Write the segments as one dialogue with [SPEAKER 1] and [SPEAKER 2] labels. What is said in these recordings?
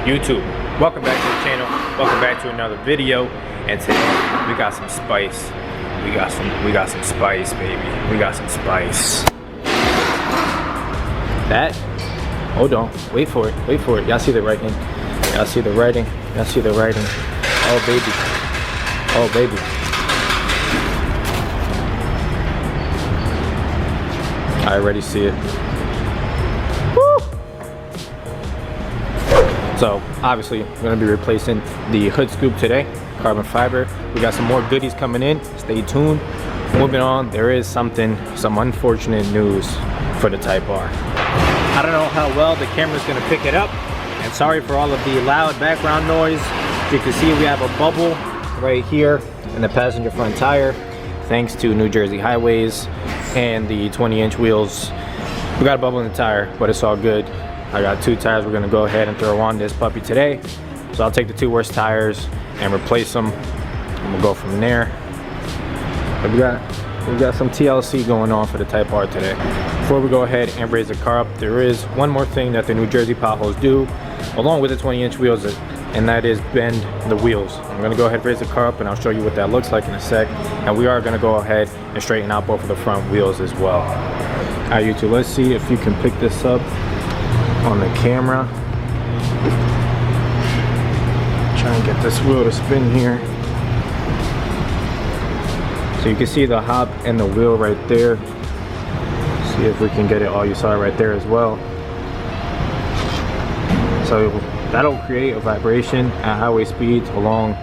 [SPEAKER 1] YouTube, welcome back to the channel. Welcome back to another video. And today we got some spice. We got some spice, baby. We got some spice. That, hold on, wait for it. Y'all see the writing? Y'all see the writing? Y'all see the writing? Oh baby. Oh baby. I already see it. Woo! So obviously we're gonna be replacing the hood scoop today, carbon fiber. We got some more goodies coming in, stay tuned. Moving on, there is some unfortunate news for the Type R. I don't know how well the camera's gonna pick it up, and sorry for all of the loud background noise. You can see we have a bubble right here in the passenger front tire, thanks to New Jersey highways and the 20-inch wheels. We got a bubble in the tire, but it's all good. I got two tires we're gonna go ahead and throw on this puppy today. So I'll take the two worst tires and replace them, and we'll go from there. But we got some TLC going on for the Type R today. Before we go ahead and raise the car up, there is one more thing that the New Jersey potholes do, along with the 20-inch wheels, and that is bend the wheels. I'm gonna go ahead and raise the car up and I'll show you what that looks like in a sec. And we are gonna go ahead and straighten out both of the front wheels as well. All right, YouTube, let's see if you can pick this up on the camera. Try and get this wheel to spin here. So you can see the hop and the wheel right there. See if we can get it. Oh, you saw it right there as well. So that'll create a vibration at highway speeds along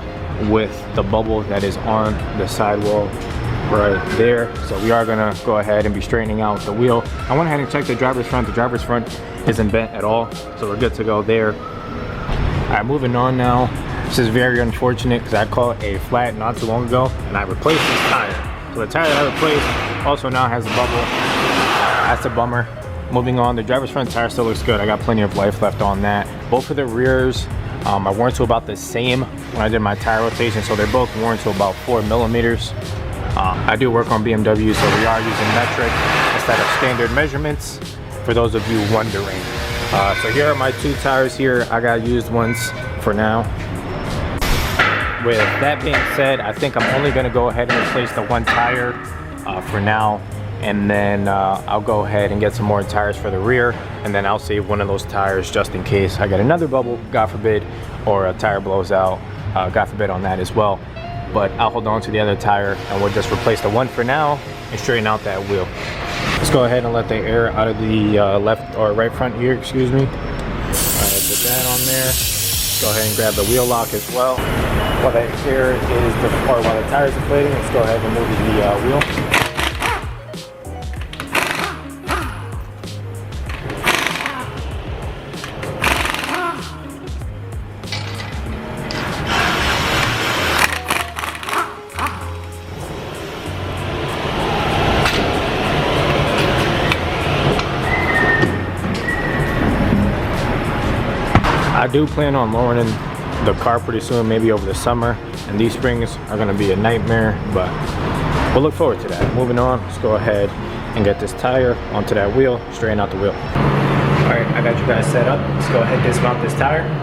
[SPEAKER 1] with the bubble that is on the sidewall right there. So we are gonna go ahead and be straightening out the wheel. I went ahead and checked the driver's front. The driver's front isn't bent at all, so we're good to go there. All right, moving on now. This is very unfortunate because I caught a flat not too long ago and I replaced this tire. So the tire that I replaced also now has a bubble. That's a bummer. Moving on, the driver's front tire still looks good. I got plenty of life left on that. Both of the rears are worn to about the same when I did my tire rotation, so they're both worn to about 4 millimeters. I do work on BMW, so we are using metric instead of standard measurements, for those of you wondering. So here are my two tires here. I got used ones for now. With that being said, I think I'm only gonna go ahead and replace the one tire for now. And then I'll go ahead and get some more tires for the rear, and then I'll save one of those tires just in case I get another bubble, God forbid, or a tire blows out, God forbid on that as well. But I'll hold on to the other tire and we'll just replace the one for now and straighten out that wheel. Let's go ahead and let the air out of the left or right front here, excuse me. All right, put that on there. Go ahead and grab the wheel lock as well. While the air is while the tire is inflating, let's go ahead and remove the wheel. I do plan on lowering the car pretty soon, maybe over the summer, and these springs are going to be a nightmare, but we'll look forward to that. Moving on, let's go ahead and get this tire onto that wheel, straighten out the wheel. All right, I got you guys set up. Let's go ahead and dismount this tire.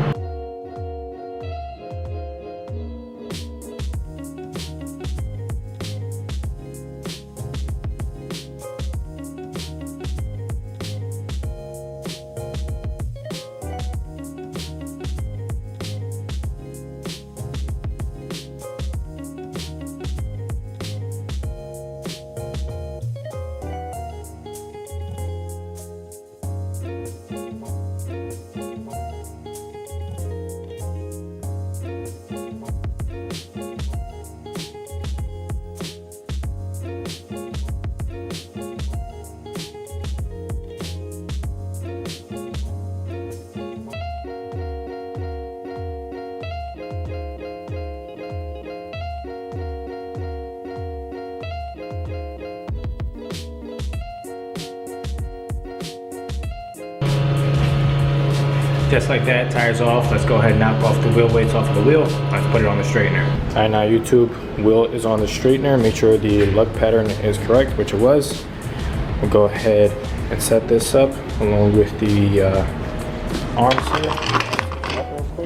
[SPEAKER 1] Just like that, tire's off. Let's go ahead and knock off the wheel weights off of the wheel. Let's put it on the straightener. All right, now YouTube, wheel is on the straightener. Make sure the lug pattern is correct, which it was. We'll go ahead and set this up along with the arms here.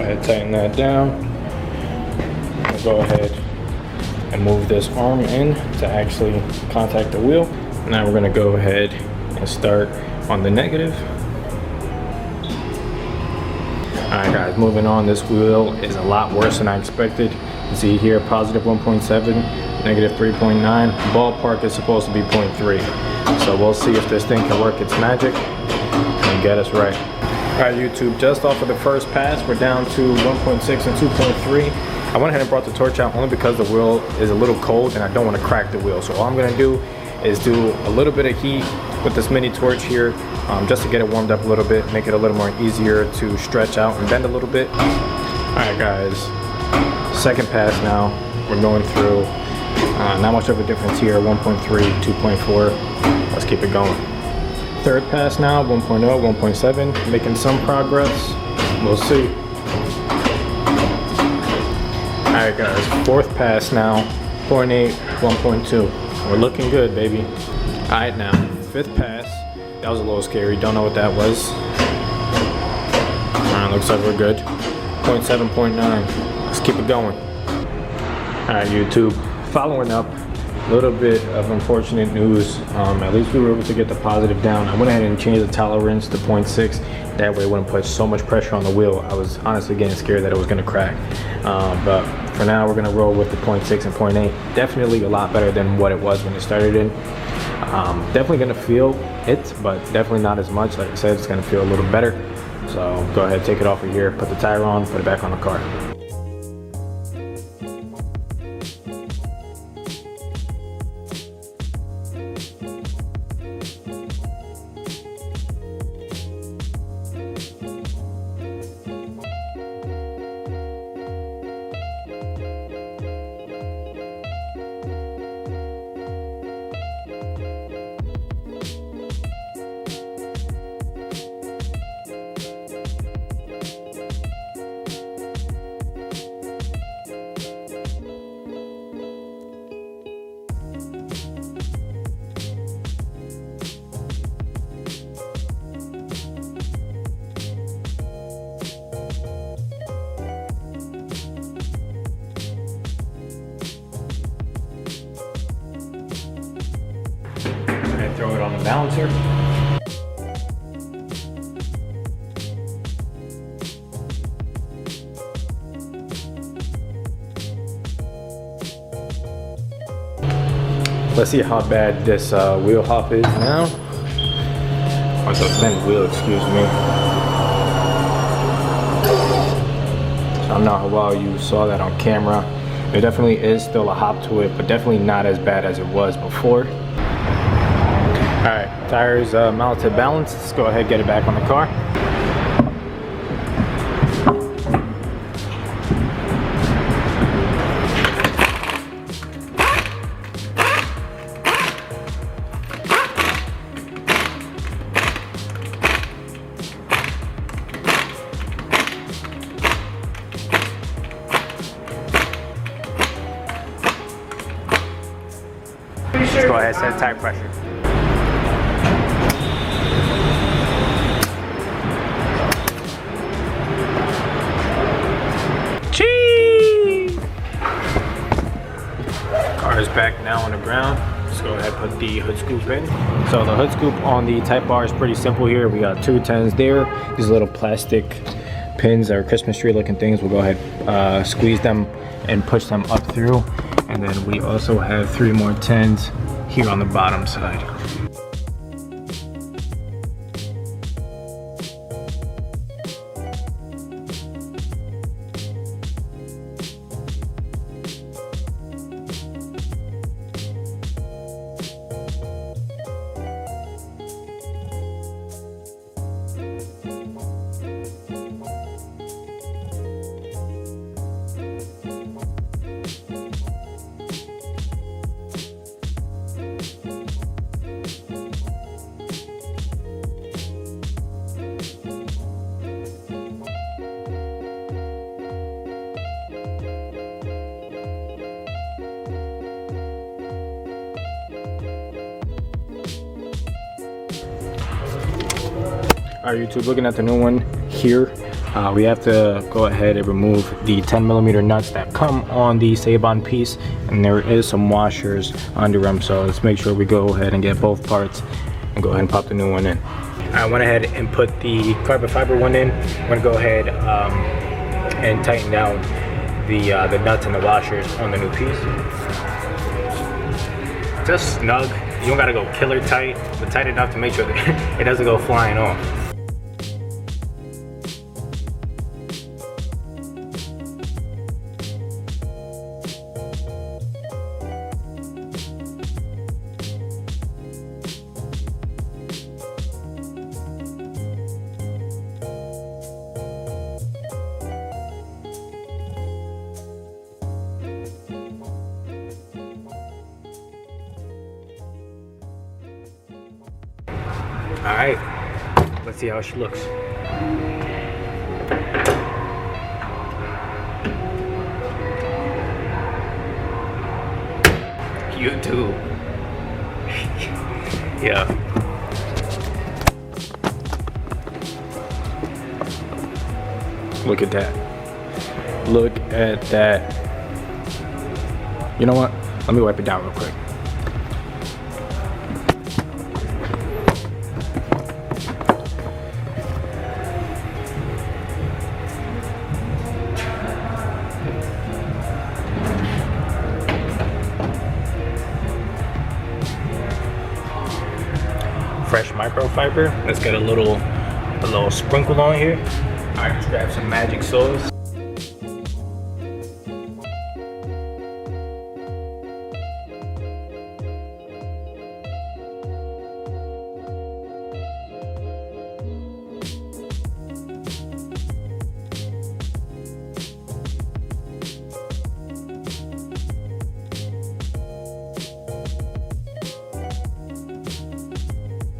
[SPEAKER 1] ahead, tighten that down. We'll go ahead and move this arm in to actually contact the wheel. Now we're gonna go ahead and start on the negative. All right guys, moving on. This wheel is a lot worse than I expected. You see here, positive 1.7, negative 3.9. Ballpark is supposed to be 0.3. So we'll see if this thing can work its magic and get us right. All right, YouTube, just off of the first pass, we're down to 1.6 and 2.3. I went ahead and brought the torch out only because the wheel is a little cold and I don't want to crack the wheel. So all I'm gonna do is do a little bit of heat with this mini torch here, just to get it warmed up a little bit, make it a little more easier to stretch out and bend a little bit. All right guys, second pass now. We're going through, not much of a difference here, 1.3, 2.4. Let's keep it going. Third pass now, 1.0, 1.7, making some progress. We'll see. All right guys, fourth pass now, 0.8, 1.2. We're looking good, baby. All right now, fifth pass. That was a little scary, don't know what that was. All right, looks like we're good. 0.7, 0.9, let's keep it going. All right, YouTube, following up, a little bit of unfortunate news. At least we were able to get the positive down. I went ahead and changed the tolerance to 0.6. That way it wouldn't put so much pressure on the wheel. I was honestly getting scared that it was gonna crack. But for now, we're gonna roll with the 0.6 and 0.8. Definitely a lot better than what it was when it started in. Definitely gonna feel it, but definitely not as much. Like I said, it's gonna feel a little better. So go ahead, take it off of here, put the tire on, put it back on the car. Throw it on the balancer. Let's see how bad this wheel hop is now. Or the thin wheel, excuse me. So I don't know how well you saw that on camera. There definitely is still a hop to it, but definitely not as bad as it was before. All right, tires mounted balanced. Let's go ahead and get it back on the car. Let's go ahead and set tire pressure. Car is back now on the ground. Let's go ahead and put the hood scoop in. So the hood scoop on the Type R is pretty simple here. We got 2 10s there. These little plastic pins or Christmas tree looking things. We'll go ahead, squeeze them and push them up through. And then we also have 3 more 10s here on the bottom side. All right, YouTube, looking at the new one here. We have to go ahead and remove the 10mm nuts that come on the Sabon piece, and there is some washers under them, so let's make sure we go ahead and get both parts and go ahead and pop the new one in. I went ahead and put the carbon fiber one in. I'm gonna go ahead and tighten down the nuts and the washers on the new piece. Just snug. You don't gotta go killer tight, but tight enough to make sure that it doesn't go flying off. All right, let's see how she looks. You too. Yeah. Look at that. Look at that. You know what? Let me wipe it down real quick. Fresh microfiber. Let's get a little sprinkle on here. All right, let's grab some magic sauce.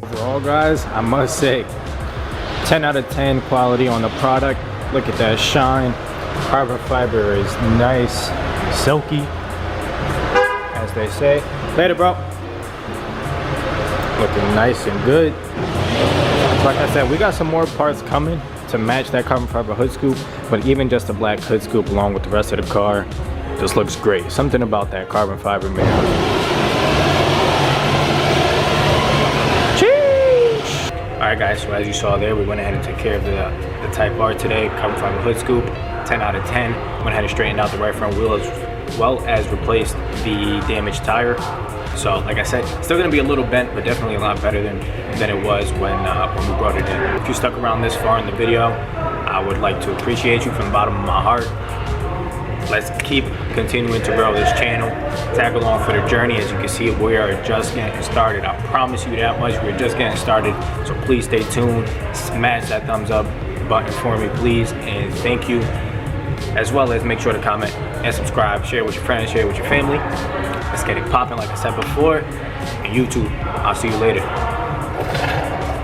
[SPEAKER 1] Overall, guys, I must say 10 out of 10 quality on the product. Look at that shine. Carbon fiber is nice, silky, as they say. Later, bro. Looking nice and good. Like I said, we got some more parts coming to match that carbon fiber hood scoop, but even just the black hood scoop along with the rest of the car just looks great. Something about that carbon fiber, man. Alright guys, so as you saw there, we went ahead and took care of the Type R today, carbon fiber hood scoop, 10 out of 10. Went ahead and straightened out the right front wheel as well as replaced the damaged tire. So like I said, still gonna be a little bent, but definitely a lot better than it was when we brought it in. If you stuck around this far in the video, I would like to appreciate you from the bottom of my heart. Let's keep continuing to grow this channel. Tag along for the journey. As you can see, we are just getting started. I promise you that much. We're just getting started. So please stay tuned. Smash that thumbs up button for me, please. And thank you. As well as make sure to comment and subscribe. Share with your friends. Share with your family. Let's get it popping like I said before. And YouTube, I'll see you later.